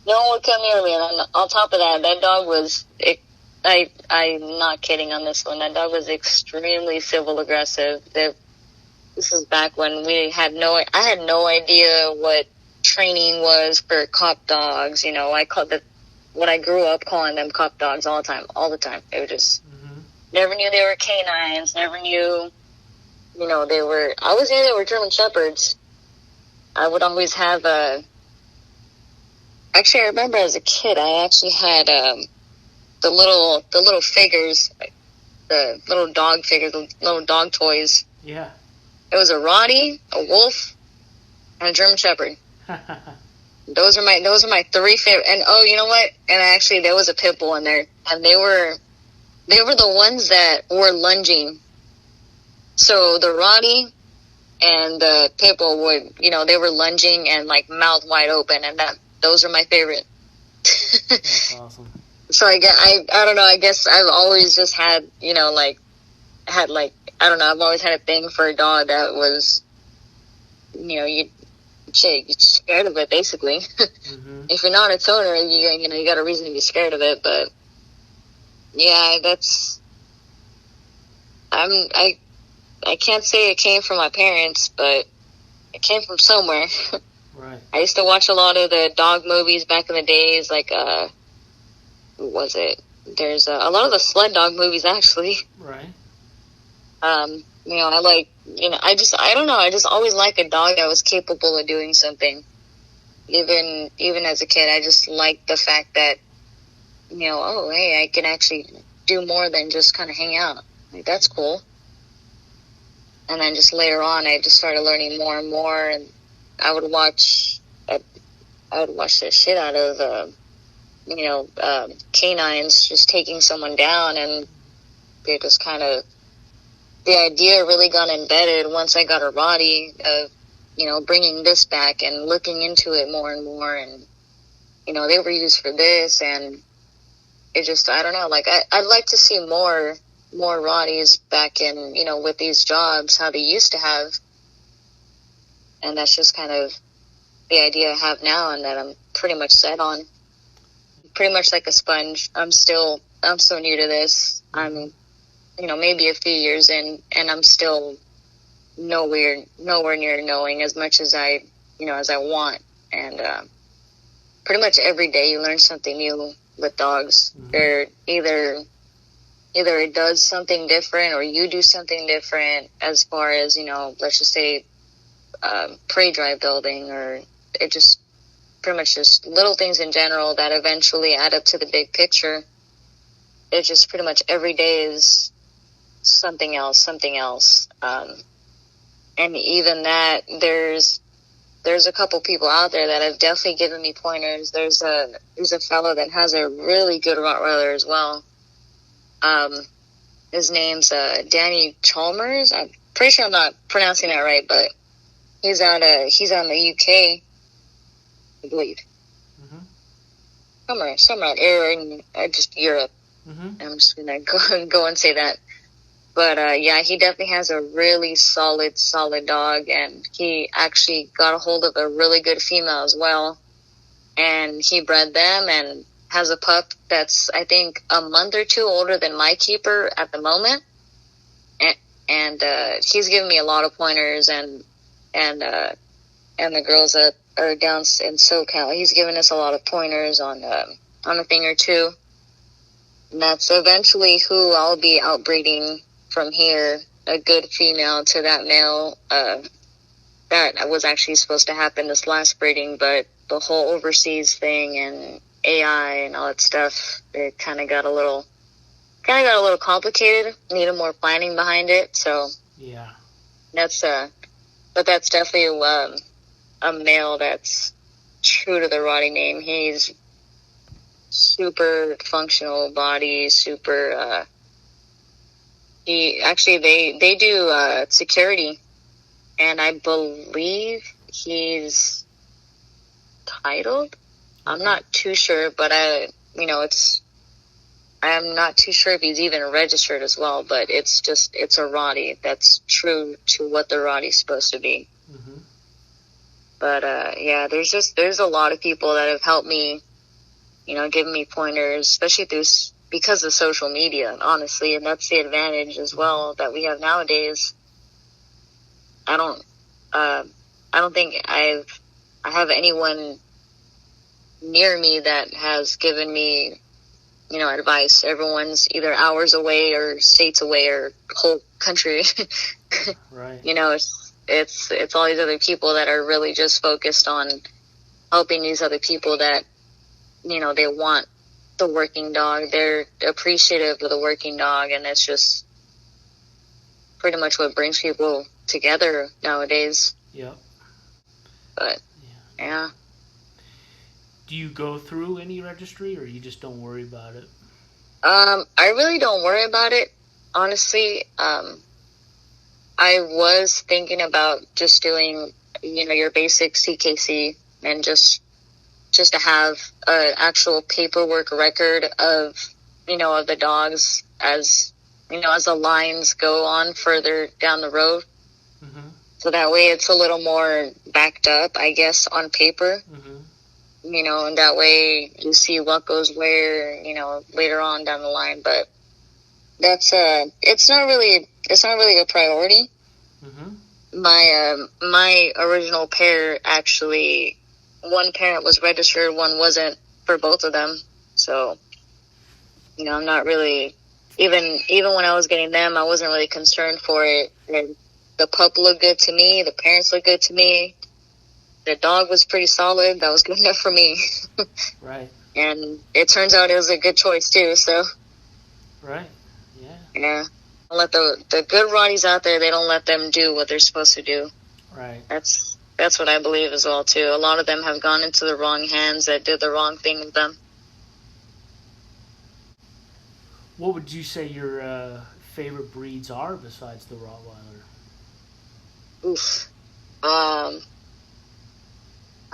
S1: no one would come near me. And on top of that dog was, I'm not kidding on this one, that dog was extremely civil aggressive. This is back when I had no idea what training was for cop dogs. When I grew up calling them cop dogs all the time. They were just, never knew they were canines, never knew, I always knew they were German Shepherds. I would always have actually, I remember as a kid, I actually had the little figures, the little dog figures, the little dog toys.
S2: Yeah.
S1: It was a Roddy, a Wolf, and a German Shepherd. Those are my 3 favorite. And you know what? And actually, there was a pit bull in there, and they were the ones that were lunging. So the Roddy and the pit bull would, they were lunging and like mouth wide open, and those are my favorite.
S2: That's awesome.
S1: So I don't know. I guess I've always just had, I don't know. I've always had a thing for a dog that was, you're scared of it basically. Mm-hmm. If you're not its owner, you got a reason to be scared of it. But yeah, I can't say it came from my parents, but it came from somewhere.
S2: Right.
S1: I used to watch a lot of the dog movies back in the days, like, what was it? There's a lot of the sled dog movies, actually.
S2: Right.
S1: I like, I don't know, I just always liked a dog that was capable of doing something. Even as a kid, I just liked the fact that, oh, hey, I can actually do more than just kind of hang out. Like, that's cool. And then just later on, I just started learning more and more, and I would watch, I would watch the shit out of, canines just taking someone down, and they just kind of, the idea really got embedded once I got a Rottie of, bringing this back and looking into it more and more. And, they were used for this, and it just, I don't know, like, I'd like to see more Rotties back in, with these jobs, how they used to have. And that's just kind of the idea I have now, and that I'm pretty much set on. Pretty much like a sponge. I'm so new to this. I'm, maybe a few years in, and I'm still nowhere near knowing as much as I want. And pretty much every day you learn something new with dogs.
S2: Mm-hmm.
S1: They're either it does something different, or you do something different as far as, let's just say prey drive building, or it just pretty much just little things in general that eventually add up to the big picture. It just pretty much every day is something else. And even that, there's a couple people out there that have definitely given me pointers. There's a fellow that has a really good Rottweiler as well. His name's Danny Chalmers. I'm pretty sure I'm not pronouncing that right, but he's out in the UK, I believe.
S2: Mm-hmm.
S1: Somewhere out there in just Europe.
S2: Mm-hmm.
S1: I'm just gonna go and say that. But yeah, he definitely has a really solid dog, and he actually got a hold of a really good female as well, and he bred them and has a pup that's, I think, a month or two older than my keeper at the moment, and he's given me a lot of pointers, and the girls that are down in SoCal, he's given us a lot of pointers on a thing or two, and that's eventually who I'll be outbreeding from here, a good female to that male. That was actually supposed to happen this last breeding, but the whole overseas thing and AI and all that stuff, it kind of got a little complicated. Needed more planning behind it. So
S2: yeah,
S1: but that's definitely a male that's true to the Rottie name. He's super functional body, super. They do security, and I believe he's titled. I'm not too sure, but I'm not too sure if he's even registered as well, but it's a Rottie that's true to what the Rottie's supposed to be.
S2: Mm-hmm.
S1: But yeah, there's a lot of people that have helped me, giving me pointers, especially because of social media, honestly, and that's the advantage as well that we have nowadays. I don't think I have anyone near me that has given me, advice. Everyone's either hours away or states away or whole country.
S2: Right.
S1: It's all these other people that are really just focused on helping these other people that, they want the working dog. They're appreciative of the working dog, and it's just pretty much what brings people together nowadays.
S2: Yep.
S1: But yeah.
S2: Do you go through any registry, or you just don't worry about it?
S1: I really don't worry about it, honestly. I was thinking about just doing, your basic CKC, and just to have an actual paperwork record of, of the dogs as the lines go on further down the road.
S2: Mm-hmm.
S1: So that way it's a little more backed up, I guess, on paper.
S2: Mm-hmm.
S1: And that way you see what goes where, later on down the line. But that's it's not really a priority.
S2: Mm-hmm.
S1: My original pair, actually, one parent was registered, one wasn't, for both of them. So, I'm not really, even when I was getting them, I wasn't really concerned for it. And the pup looked good to me, the parents looked good to me. The dog was pretty solid. That was good enough for me.
S2: Right.
S1: And it turns out it was a good choice too. So.
S2: Right. Yeah.
S1: Yeah. Don't let the good Rotties out there. They don't let them do what they're supposed to do.
S2: Right.
S1: That's That's what I believe as well, too. A lot of them have gone into the wrong hands that did the wrong thing with them.
S2: What would you say your favorite breeds are besides the Rottweiler?
S1: Oof.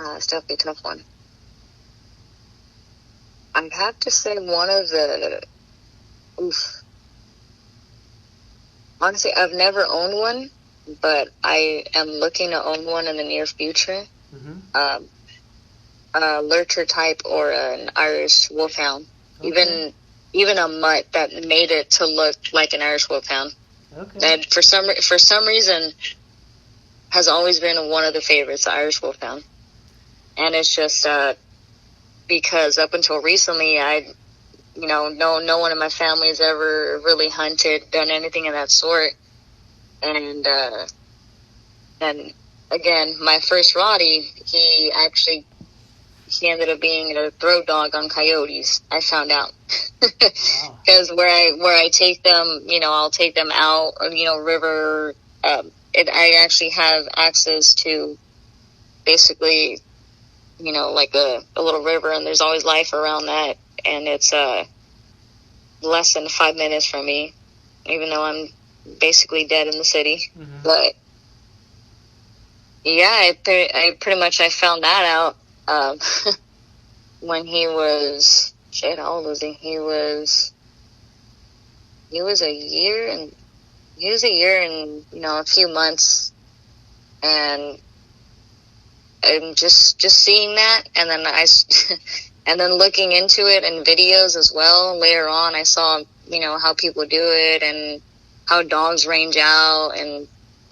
S1: It's definitely a tough one. I'd have to say one of the... Oof. Honestly, I've never owned one, but I am looking to own one in the near future.
S2: Mm-hmm.
S1: A lurcher type or an Irish wolfhound.
S2: Okay.
S1: Even a mutt that made it to look like an Irish wolfhound.
S2: Okay.
S1: That for some reason has always been one of the favorites, the Irish wolfhound. And it's just because up until recently, no one in my family has ever really hunted, done anything of that sort. And again, my first Roddy, he ended up being a throw dog on coyotes. I found out. Because where I take them, I'll take them out, river. I actually have access to basically, like a little river, and there's always life around that, and it's less than 5 minutes from me, even though I'm basically dead in the city.
S2: Mm-hmm.
S1: But yeah, I pretty much found that out when he was how old was he? He was a year and a few months, and just seeing that, and then and then looking into it in videos as well. Later on, I saw how people do it and how dogs range out, and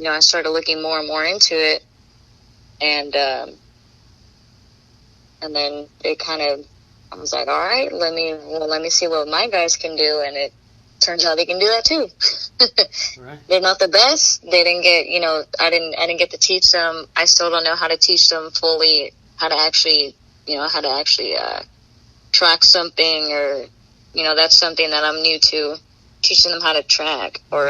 S1: I started looking more and more into it, and then it kind of, I was like, all right, let me see what my guys can do, and it turns out they can do that too.
S2: Right.
S1: They're not the best. They didn't get, I didn't get to teach them. I still don't know how to teach them fully how to actually track something, or, that's something that I'm new to, teaching them how to track or,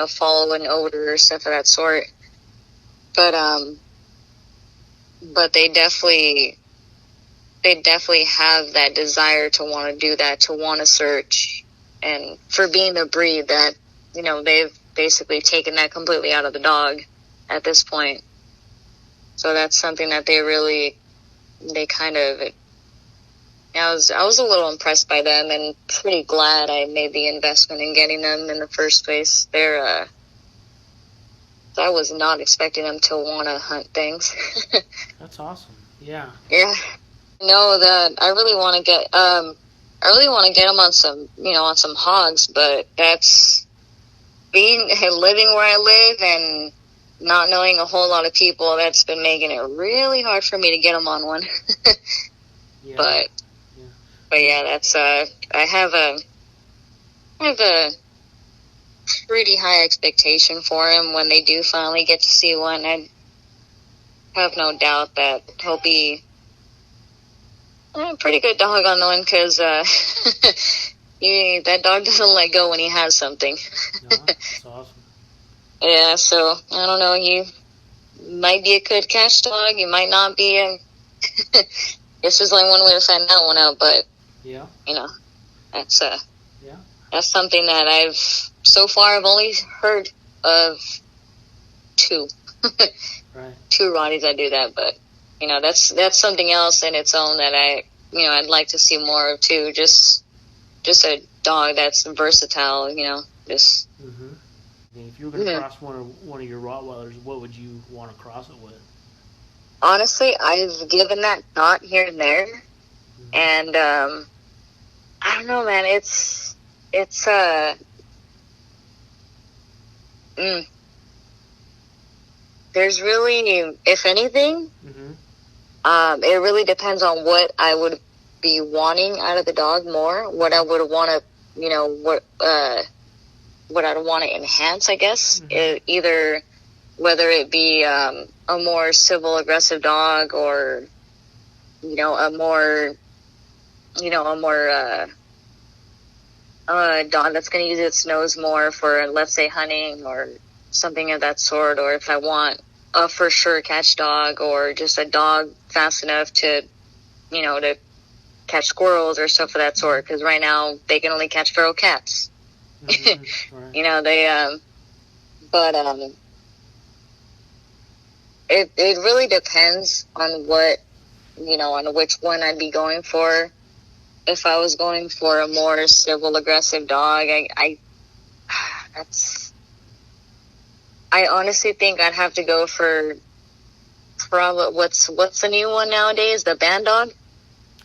S1: follow an odor or stuff of that sort. But they definitely have that desire to want to do that, to want to search, and for being a breed that, they've basically taken that completely out of the dog at this point. So that's something that they kind of, I was a little impressed by them, and pretty glad I made the investment in getting them in the first place. I was not expecting them to want to hunt things.
S2: That's awesome. Yeah.
S1: Yeah. No, that I really want to get them on some hogs, but that's living where I live and not knowing a whole lot of people. That's been making it really hard for me to get them on one.
S2: Yeah.
S1: But yeah, that's I have a pretty high expectation for him when they do finally get to see one. I have no doubt that he'll be a pretty good dog on the one, because that dog doesn't let go when he has something.
S2: No, that's awesome.
S1: Yeah, so I don't know. You might be a good catch dog. You might not be. This is only one way to find that one out, but
S2: yeah,
S1: that's something that I've only heard of two.
S2: Right.
S1: Two Ronnies that do that, but that's something else in its own that I'd like to see more of too. Just a dog that's versatile, just.
S2: Mm-hmm. If you were going to cross one of your Rottweilers, what would you want to cross it with?
S1: Honestly, I've given that thought here and there, and I don't know, man. There's really, if anything, it really depends on what I would be wanting out of the dog more. What I would want to, what I'd want to enhance, I guess. Either whether it be a more civil, aggressive dog, or a more dog that's going to use its nose more for, let's say, hunting or something of that sort. Or if I want a for sure catch dog or just a dog fast enough to, to catch squirrels or stuff of that sort. Because right now they can only catch feral cats.
S2: Mm-hmm. Right.
S1: It really depends on what, on which one I'd be going for. If I was going for a more civil, aggressive dog, I honestly think I'd have to go for probably what's the new one nowadays? The band dog.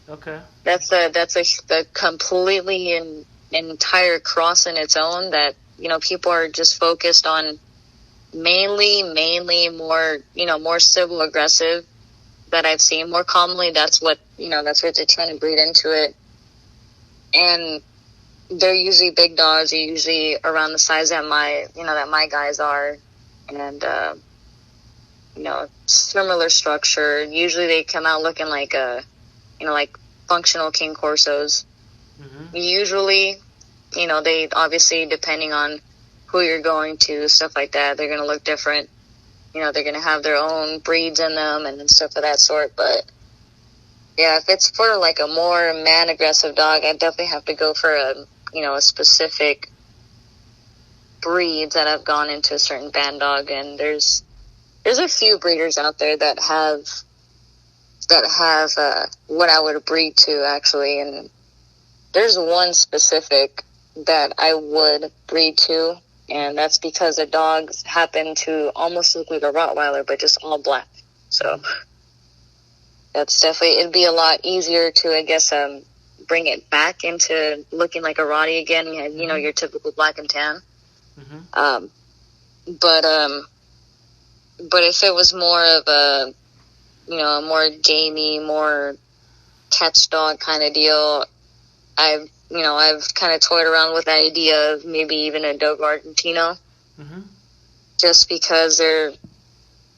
S2: Okay.
S1: That's a completely entire cross in its own that people are just focused on mainly more civil aggressive that I've seen more commonly. That's what they're trying to breed into it, and they're usually big dogs. They're usually around the size that my guys are, and similar structure. Usually they come out looking like like functional King Corsos.
S2: Mm-hmm.
S1: Usually, they obviously, depending on who you're going to, stuff like that, they're going to look different. They're going to have their own breeds in them and stuff of that sort. But yeah, if it's for like a more man aggressive dog, I'd definitely have to go for a specific breed that I've gone into a certain band dog. And there's a few breeders out there that have what I would breed to, actually. And there's one specific that I would breed to, and that's because the dogs happen to almost look like a Rottweiler, but just all black. So that's definitely, it'd be a lot easier to, I guess, bring it back into looking like a Rottie again. Your typical black and tan.
S2: Mm-hmm.
S1: But if it was more of a, a more gamey, more catch dog kind of deal, I've kind of toyed around with the idea of maybe even a Dogo Argentino,
S2: mm-hmm.
S1: just because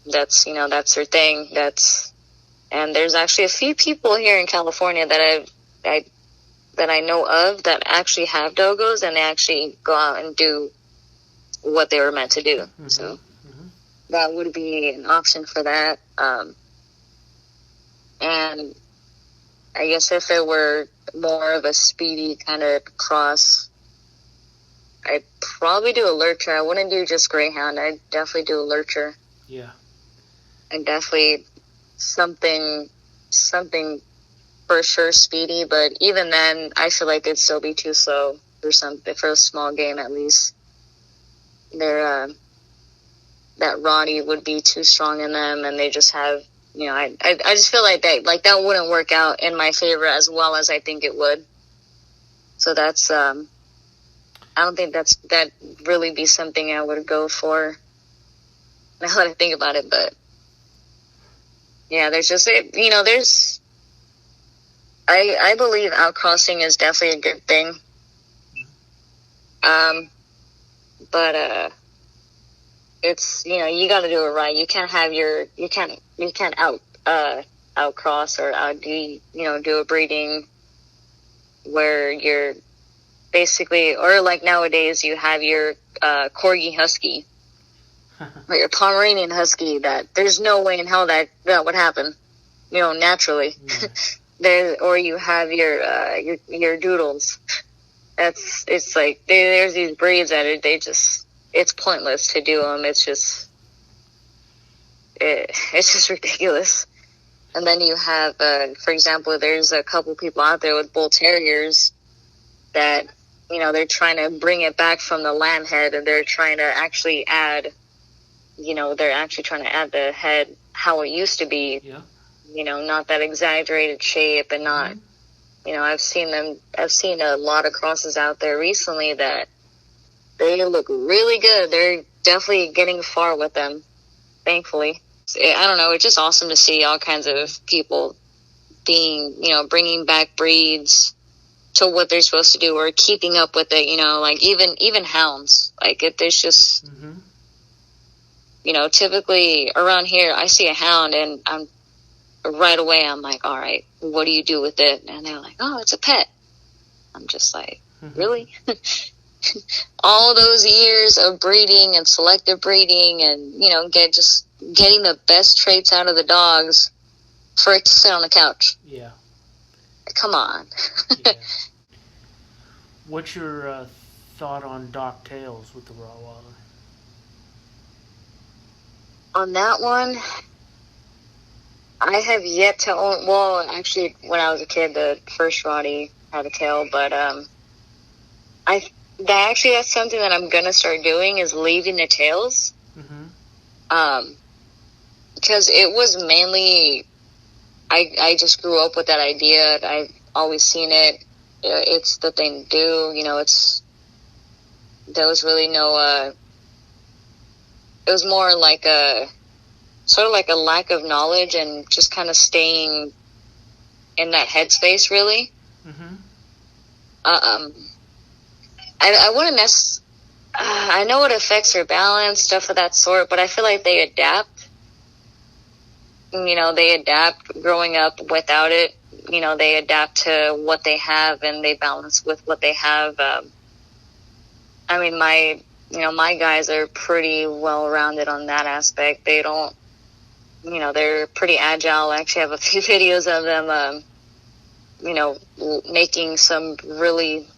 S1: that's their thing. And there's actually a few people here in California that I know of that actually have Dogos, and they actually go out and do what they were meant to do.
S2: Mm-hmm.
S1: So that would be an option for that. And I guess if it were more of a speedy kind of cross, I'd probably do a lurcher. I wouldn't do just greyhound. I'd definitely do a lurcher.
S2: Yeah.
S1: And definitely something for sure speedy, but even then I feel like it'd still be too slow for a small game. At least that Roddy would be too strong in them, and they just have, I just feel like that wouldn't work out in my favor as well as I think it would. So that's I don't think that really be something I would go for now that I think about it. But yeah, there's just I believe outcrossing is definitely a good thing. But it's, you got to do it right. You can't have you can't outcross or do a breeding where you're basically, or like nowadays you have your Corgi Husky or your Pomeranian Husky, that there's no way in hell that would happen, naturally. Yeah. Or you have your Doodles. It's like there's these breeds that it's pointless to do them. It's just ridiculous. And then you have, for example, there's a couple people out there with bull terriers that, they're trying to bring it back from the lamb head, and they're trying to actually add, the head how it used to be.
S2: Yeah.
S1: Not that exaggerated shape, and not, I've seen a lot of crosses out there recently that they look really good. They're definitely getting far with them, thankfully. I don't know. It's just awesome to see all kinds of people bringing back breeds to what they're supposed to do, or keeping up with it. Like even hounds. Like there's just, typically around here, I see a hound and right away I'm like, all right, what do you do with it? And they're like, oh, it's a pet. I'm just like, really? all those years of breeding and selective breeding and, getting the best traits out of the dogs for it to sit on the couch.
S2: Yeah.
S1: Come on.
S2: Yeah. What's your thought on dock tails with the Rottweiler?
S1: On that one, I have yet to own. Well, actually, when I was a kid, the first Rottie had a tail, but that's something that I'm gonna start doing is leaving the tails.
S2: Mm-hmm.
S1: Because it was mainly, I just grew up with that idea. I've always seen it. It's the thing to do. There was really no. It was more like a sort of like a lack of knowledge and just kind of staying in that headspace, really.
S2: Mm-hmm.
S1: I wouldn't I know it affects their balance, stuff of that sort, but I feel like they adapt. They adapt growing up without it. They adapt to what they have and they balance with what they have. My guys are pretty well-rounded on that aspect. They don't, they're pretty agile. I actually have a few videos of them, making some really,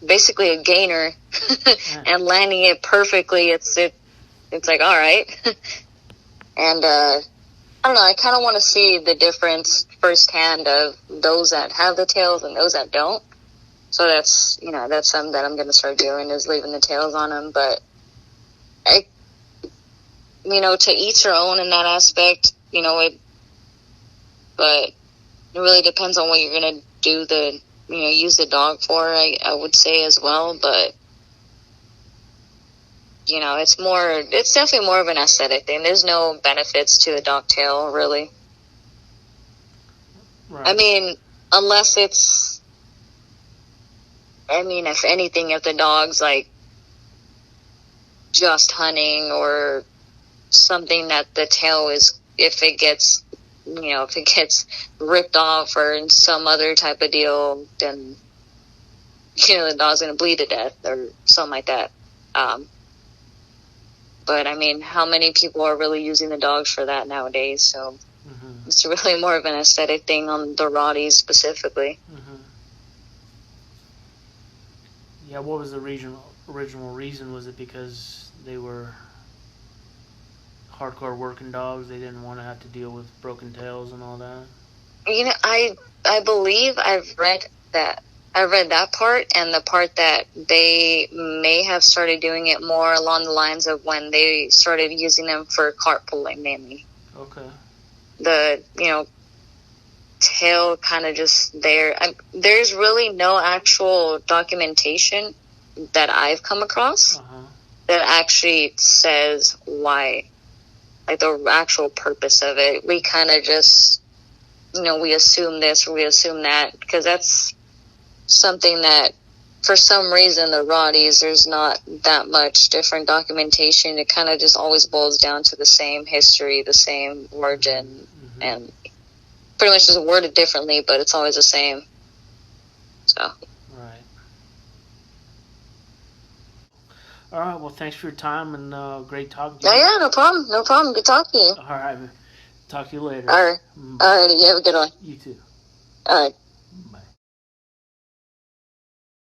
S1: basically a gainer and landing it perfectly. It's like, all right. And, I don't know, I kind of want to see the difference firsthand of those that have the tails and those that don't. So that's something that I'm going to start doing is leaving the tails on them. But, to each their own in that aspect, but it really depends on what you're going to do use the dog for, I would say as well. But, it's definitely more of an aesthetic thing. There's no benefits to the dog tail, really.
S2: Right.
S1: I mean, unless it's, if anything, if the dog's like just hunting or something that the tail is, if it gets ripped off or in some other type of deal, then, the dog's going to bleed to death or something like that. But how many people are really using the dogs for that nowadays? So
S2: mm-hmm.
S1: It's really more of an aesthetic thing on the Rotties specifically.
S2: Mm-hmm. Yeah, what was the original reason? Was it because they were hardcore working dogs? They didn't want to have to deal with broken tails and all that?
S1: I believe I've read that. I read that part and the part that they may have started doing it more along the lines of when they started using them for cart pulling mainly.
S2: Okay.
S1: The, tail kind of just there. There's really no actual documentation that I've come across that actually says why, like the actual purpose of it. We kind of just, we assume this or we assume that because that's something that for some reason the Rotties, there's not that much different documentation. It kind of just always boils down to the same history, the same origin,
S2: mm-hmm.
S1: and pretty much just worded differently, but it's always the same. So.
S2: Right. All right. Well, thanks for your time and great talking to you.
S1: Yeah, no problem. No problem. Good talking to you.
S2: All right. Talk to you later.
S1: All right. All right. You have a good one.
S2: You too.
S1: All right.